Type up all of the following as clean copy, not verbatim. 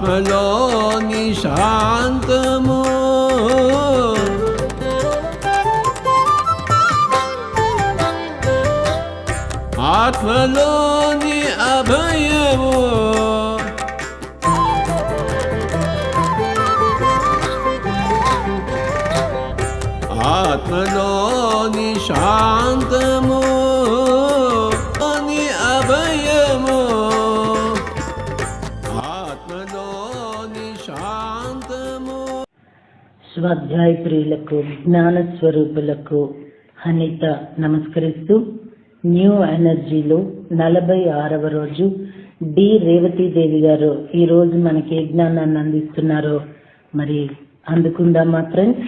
ఆత్మలోని శాంతము ఆత్మలోని అభయము ఆత్మలోని శాంతము అని అభయము ఆత్మలోని శాంతము. స్వాధ్యాయ ప్రియులకు జ్ఞాన స్వరూపులకు అనిత నమస్కరిస్తూ న్యూ ఎనర్జీలో 46వ రోజు డి రేవతీదేవి గారు ఈ రోజు మనకి ఏ జ్ఞానాన్ని అందిస్తున్నారో మరి అందుకుందామా ఫ్రెండ్స్.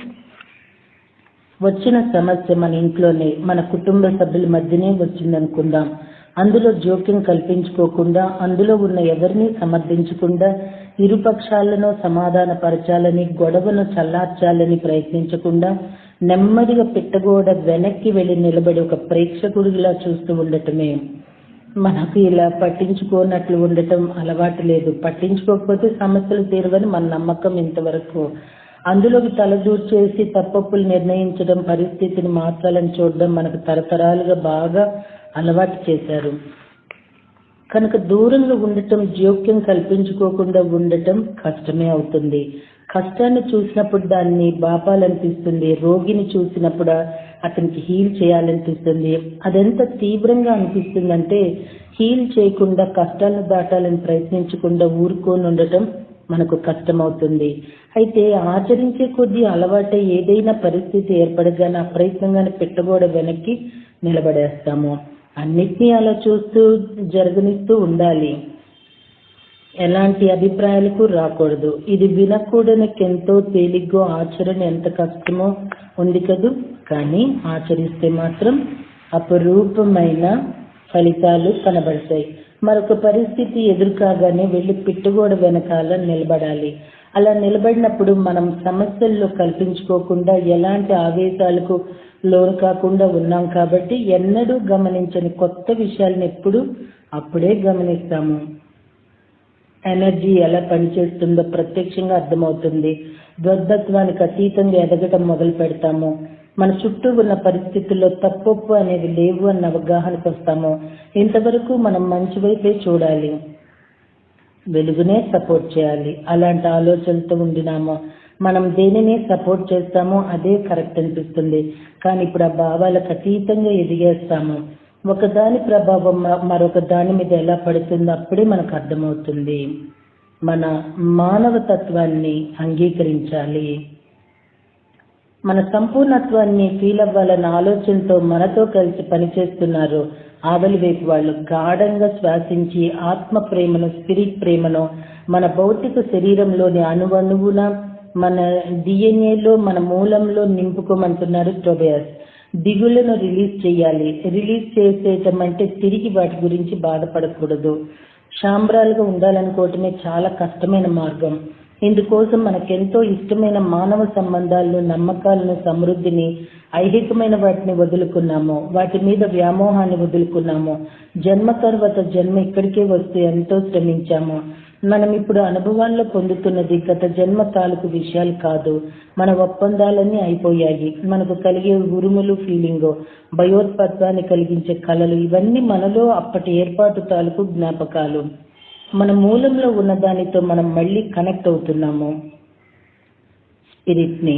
వచ్చిన సమస్య మన ఇంట్లోనే మన కుటుంబ సభ్యుల మధ్యనే వచ్చిందనుకుందాం. అందులో జోక్యం కల్పించుకోకుండా, అందులో ఉన్న ఎవరిని సమర్థించకుండా, ఇరుపక్షాలను సమాధానపరచాలని, గొడవను చల్లార్చాలని ప్రయత్నించకుండా నెమ్మదిగా పెట్టగోడ వెనక్కి వెళ్ళి నిలబడి ఒక ప్రేక్షకుడిలా చూస్తూ ఉండటమే. మనకు ఇలా పట్టించుకోనట్లు ఉండటం అలవాటు లేదు. పట్టించుకోకపోతే సమస్యలు తీరవని మన నమ్మకం ఇంతవరకు. అందులోకి తలదూర్చేసి తప్పప్పులు నిర్ణయించడం, పరిస్థితిని మార్చాలని చూడడం మనకు తరతరాలుగా బాగా అలవాటు చేశారు. కనుక దూరంగా ఉండటం, జోక్యం కల్పించుకోకుండా ఉండటం కష్టమే అవుతుంది. కష్టాన్ని చూసినప్పుడు దాన్ని బాపాలనిపిస్తుంది. రోగిని చూసినప్పుడు అతనికి హీల్ చేయాలనిపిస్తుంది. అదెంత తీవ్రంగా అనిపిస్తుందంటే హీల్ చేయకుండా, కష్టాలను దాటాలని ప్రయత్నించకుండా ఊరుకొని ఉండటం మనకు కష్టమవుతుంది. అయితే ఆచరించే కొద్దీ అలవాటై ఏదైనా పరిస్థితి ఏర్పడగానే అప్రయత్నంగానే పెట్టగోడ వెనక్కి నిలబడేస్తాము. అన్నిటినీ అలా చూస్తూ జరగనిస్తూ ఉండాలి. ఎలాంటి అభిప్రాయాలకు రాకూడదు. ఇది వినకూడనికెంతో తేలిగ్గా, ఆచరణ ఎంత కష్టమో ఉంది కదూ. కానీ ఆచరిస్తే మాత్రం అపరూపమైన ఫలితాలు కనబడతాయి. మరొక పరిస్థితి ఎదురుకాగానే వెళ్ళి పిట్టుగోడ వెనకాల నిలబడాలి. అలా నిలబడినప్పుడు మనం సమస్యల్లో కల్పించుకోకుండా, ఎలాంటి ఆవేశాలకు లోను కాకుండా ఉన్నాం కాబట్టి ఎన్నడూ గమనించని కొత్త విషయాలను ఎప్పుడు అప్పుడే గమనిస్తాము. ఎనర్జీ ఎలా పనిచేస్తుందో ప్రత్యక్షంగా అర్థమవుతుంది. ద్వంద్వత్వానికి అతీతంగా ఎదగటం మొదలు పెడతాము. మన చుట్టూ ఉన్న పరిస్థితుల్లో తప్పొప్పు అనేది లేవు అన్న అవగాహనకు వస్తాము. ఇంతవరకు మనం మంచి వైపే చూడాలి, వెలుగునే సపోర్ట్ చేయాలి. అలాంటి ఆలోచనతో ఉండినామో మనం దేనిని సపోర్ట్ చేస్తామో అదే కరెక్ట్ అనిపిస్తుంది. కానీ ఇప్పుడు ఆ భావాలకు అతీతంగా ఎదిగేస్తాము. ఒకదాని ప్రభావం మరొక దాని మీద ఎలా పడుతుందో అప్పుడే మనకు అర్థమవుతుంది. మన మానవ తత్వాన్ని అంగీకరించాలి. మన సంపూర్ణత్వాన్ని ఫీల్ అవ్వాలన్న ఆలోచనతో మనతో కలిసి పనిచేస్తున్నారు ఆవలి వైపు వాళ్ళు. గాఢంగా శ్వాసించి ఆత్మ ప్రేమను, స్పిరిట్ ప్రేమను మన భౌతిక శరీరంలోని అణువణువున, మన డిఎన్ఏలో, మన మూలంలో నింపుకోమంటున్నారు టోబియాస్. దిగులను రిలీజ్ చేయాలి. రిలీజ్ చేసేయటం అంటే తిరిగి వాటి గురించి బాధపడకూడదు. శాంబ్రాలుగా ఉండాలనుకోవటమే చాలా కష్టమైన మార్గం. ఇందుకోసం మనకెంతో ఇష్టమైన మానవ సంబంధాలను, నమ్మకాలను, సమృద్ధిని, ఐహికమైన వాటిని వదులుకున్నాము. వాటి మీద వ్యామోహాన్ని వదులుకున్నాము. జన్మ తర్వాత జన్మ ఇక్కడికే వస్తూ ఎంతో శ్రమించాము. మనం ఇప్పుడు అనుభవాల్లో పొందుతున్నది గత జన్మ తాలూకు విషయాలు కాదు. మన ఒప్పందాలన్నీ అయిపోయాయి. మనకు కలిగే ఉరుములు, ఫీలింగు, భయోత్పత్వాన్ని కలిగించే కళలు, ఇవన్నీ మనలో అప్పటి ఏర్పాటు తాలూకు జ్ఞాపకాలు. మన మూలంలో ఉన్న దానితో మనం మళ్ళీ కనెక్ట్ అవుతున్నాము. స్పిరిట్ ని,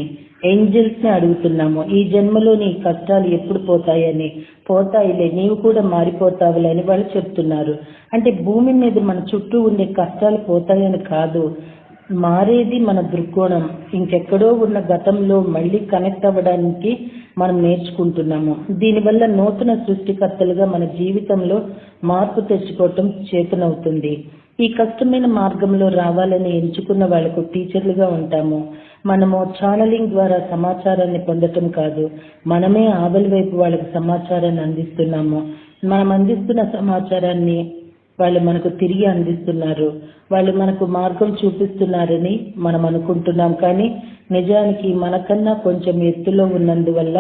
ఏంజల్స్ ని అడుగుతున్నాము, ఈ జన్మలో నీ కష్టాలు ఎప్పుడు పోతాయని. పోతాయిలే, నీవు కూడా మారిపోతావులే అని వాళ్ళు చెప్తున్నారు. అంటే భూమి మీద మన చుట్టూ ఉండే కష్టాలు పోతాయని కాదు, మారేది మన దృక్కోణం. ఇంకెక్కడో ఉన్న గతంలో మళ్ళీ కనెక్ట్ అవ్వడానికి మనం నేర్చుకుంటున్నాము. దీనివల్ల నూతన సృష్టికర్తలుగా మన జీవితంలో మార్పు తెచ్చుకోవటం చేతనవుతుంది. ఈ కష్టమైన మార్గంలో రావాలని ఎంచుకున్న వాళ్లకు టీచర్లుగా ఉంటాము. మనము ఛానలింగ్ ద్వారా సమాచారాన్ని పొందటం కాదు, మనమే ఆవలి వైపు వాళ్ళకి సమాచారాన్ని అందిస్తున్నాము. మనం అందిస్తున్న సమాచారాన్ని వాళ్ళు మనకు తిరిగి అందిస్తున్నారు. వాళ్ళు మనకు మార్గం చూపిస్తున్నారని మనం అనుకుంటున్నాం. కానీ నిజానికి మనకన్నా కొంచెం ఎత్తులో ఉన్నందువల్ల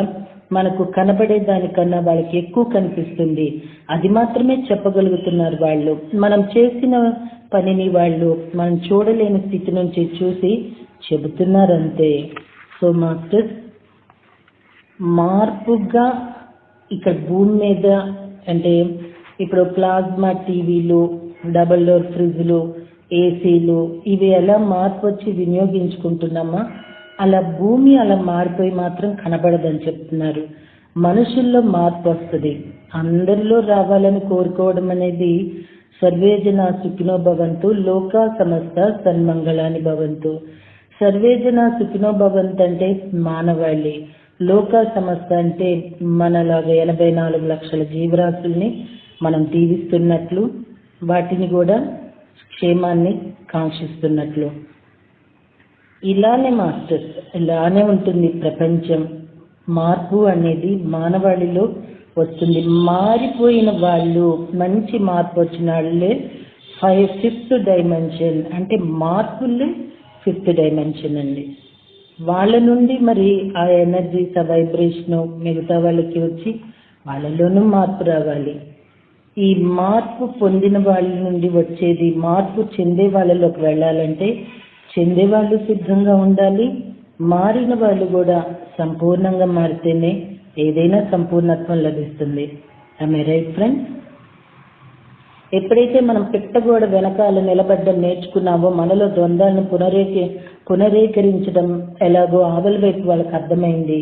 మనకు కనబడే దానికన్నా వాళ్ళకి ఎక్కువ కనిపిస్తుంది. అది మాత్రమే చెప్పగలుగుతున్నారు వాళ్ళు. మనం చేసిన పనిని వాళ్ళు మనం చూడలేని స్థితి నుంచి చూసి చెబుతున్నారంతే. సో మాస్టర్స్, మార్పుగా ఇక్కడ భూమి మీద అంటే ఇప్పుడు ప్లాస్మా టీవీలు, డబుల్ డోర్ ఫ్రిడ్జ్లు, ఏసీలు ఇవి ఎలా మార్పు వచ్చి వినియోగించుకుంటున్నామా అలా భూమి అలా మారిపోయి మాత్రం కనబడదని చెప్తున్నారు. మనుషుల్లో మార్పు వస్తుంది. అందరిలో రావాలని కోరుకోవడం అనేది సర్వేజన సుఖినో భవంతు, లోకా సమస్త సన్మంగళాని భవంతు. సర్వేజన సుఖినో భవంతు అంటే మానవాళి, లోకా సమస్త అంటే మనలాగా 84 లక్షల జీవరాశుల్ని మనం దీవిస్తున్నట్లు, వాటిని కూడా క్షేమాన్ని కాంక్షిస్తున్నట్లు. ఇలానే మాస్టర్స్, ఇలానే ఉంటుంది ప్రపంచం. మార్పు అనేది మానవాళిలో వస్తుంది. మారిపోయిన వాళ్ళు, మంచి మార్పు వచ్చిన వాళ్ళే 5th డైమెన్షన్ అంటే మార్పులే 5th డైమెన్షన్ అండి. వాళ్ళ నుండి మరి ఆ ఎనర్జీస్, ఆ వైబ్రేషన్ మిగతా వాళ్ళకి వచ్చి వాళ్ళలోనూ మార్పు రావాలి. ఈ మార్పు పొందిన వాళ్ళ నుండి వచ్చేది మార్పు చెందే వాళ్ళలోకి వెళ్ళాలంటే చెందే వాళ్ళు సిద్ధంగా ఉండాలి. మారిన వాళ్ళు కూడా సంపూర్ణంగా మారితేనే ఏదైనా సంపూర్ణత్వం లభిస్తుంది. I right friends? ఎప్పుడైతే మనం పిట్టగోడ వెనకాల నిలబడ్డం నేర్చుకున్నామో మనలో ద్వంద్వాలను పునరేకరించడం ఎలాగో ఆవల వైపు వాళ్ళకి అర్థమైంది.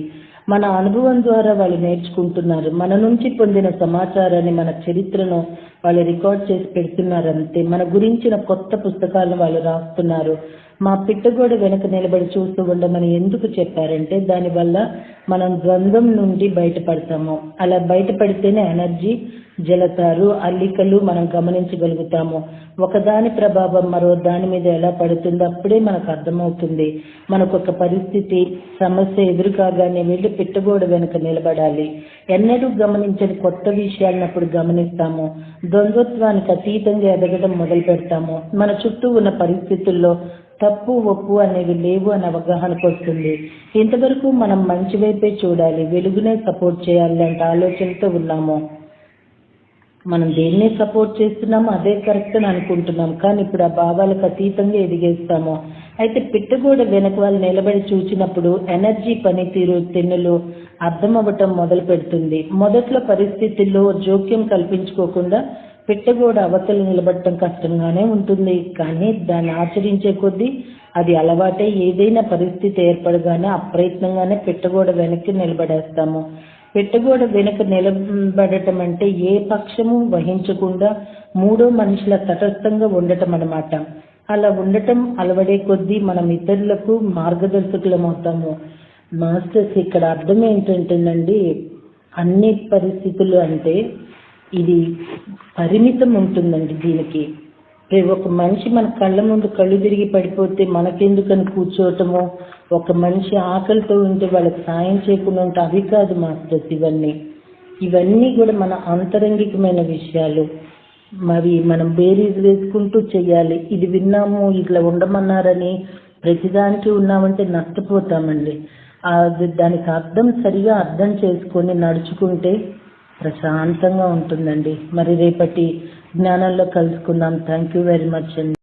మన అనుభవం ద్వారా వాళ్ళు నేర్చుకుంటున్నారు. మన నుంచి పొందిన సమాచారాన్ని, మన చరిత్రను వాళ్ళు రికార్డ్ చేసి పెడుతున్నారు. అంతే, మన గురించిన కొత్త పుస్తకాలను వాళ్ళు రాస్తున్నారు. మా పిట్టగోడ వెనక నిలబడి చూస్తూ ఉండమని ఎందుకు చెప్పారంటే దానివల్ల మనం ద్వంద్వం నుండి బయటపడతాము. అలా బయటపడితేనే ఎనర్జీ, జలతారు, అల్లికలు మనం గమనించగలుగుతాము. ఒకదాని ప్రభావం మరో దాని మీద ఎలా పడుతుందో అప్పుడే మనకు అర్థమవుతుంది. మనకు ఒక పరిస్థితి, సమస్య ఎదురు కాగానే వెళ్ళి పిట్టగోడ వెనుక నిలబడాలి. ఎన్నడూ గమనించని కొత్త విషయాలను అప్పుడు గమనిస్తాము. ద్వంద్వత్వానికి అతీతంగా ఎదగడం మొదలు పెడతాము. మన చుట్టూ ఉన్న పరిస్థితుల్లో తప్పు ఒప్పు అనేవి లేవు అని అవగాహనకు వస్తుంది. ఇంతవరకు మనం మంచి వైపే చూడాలి, వెలుగునే సపోర్ట్ చేయాలి అంటే ఆలోచనతో ఉన్నాము. మనం దేన్నే సపోర్ట్ చేస్తున్నామో అదే కరెక్ట్ అని అనుకుంటున్నాం. కానీ ఇప్పుడు ఆ భావాలకు అతీతంగా ఎదిగేస్తాము. అయితే పిట్టగోడ వెనక వాళ్ళు నిలబడి చూసినప్పుడు ఎనర్జీ, పనితీరు, తెన్నులు అర్థం అవ్వటం మొదలు పెడుతుంది. మొదట్లో పరిస్థితుల్లో జోక్యం కల్పించుకోకుండా పిట్టగోడ అవతలు నిలబడటం కష్టంగానే ఉంటుంది. కానీ దాన్ని ఆచరించే కొద్దీ అది అలవాటే. ఏదైనా పరిస్థితి ఏర్పడగానే అప్రయత్నంగానే పిట్టగోడ వెనక్కి నిలబడేస్తాము. పిట్టగోడ వెనుక నిలబడటం అంటే ఏ పక్షము వహించకుండా మూడో మనుషుల తటస్థంగా ఉండటం అన్నమాట. అలా ఉండటం అలవడే కొద్దీ మనం ఇతరులకు మార్గదర్శకులమవుతాము. మాస్టర్స్, ఇక్కడ అర్థం ఏంటంటేనండి, అన్ని పరిస్థితులు అంటే ఇది పరిమితం ఉంటుందండి. దీనికి ఒక మనిషి మన కళ్ళ ముందు కళ్ళు తిరిగి పడిపోతే మనకెందుకని కూర్చోవటము, ఒక మనిషి ఆకలితో ఉంటే వాళ్ళకి సాయం చేయకుండా ఉంటే అవి కాదు మాస్టర్స్. ఇవన్నీ కూడా మన అంతరంగికమైన విషయాలు. మరి మనం బేరీజ్ వేసుకుంటూ చెయ్యాలి. ఇది విన్నాము, ఇట్లా ఉండమన్నారని ప్రతిదానికి ఉన్నామంటే నష్టపోతామండి. దానికి అర్థం సరిగా అర్థం చేసుకొని నడుచుకుంటే ప్రశాంతంగా ఉంటుందండి. మరి రేపటి జ్ఞానంలో కలుసుకుందాం. థ్యాంక్ యూ వెరీ మచ్ అండి.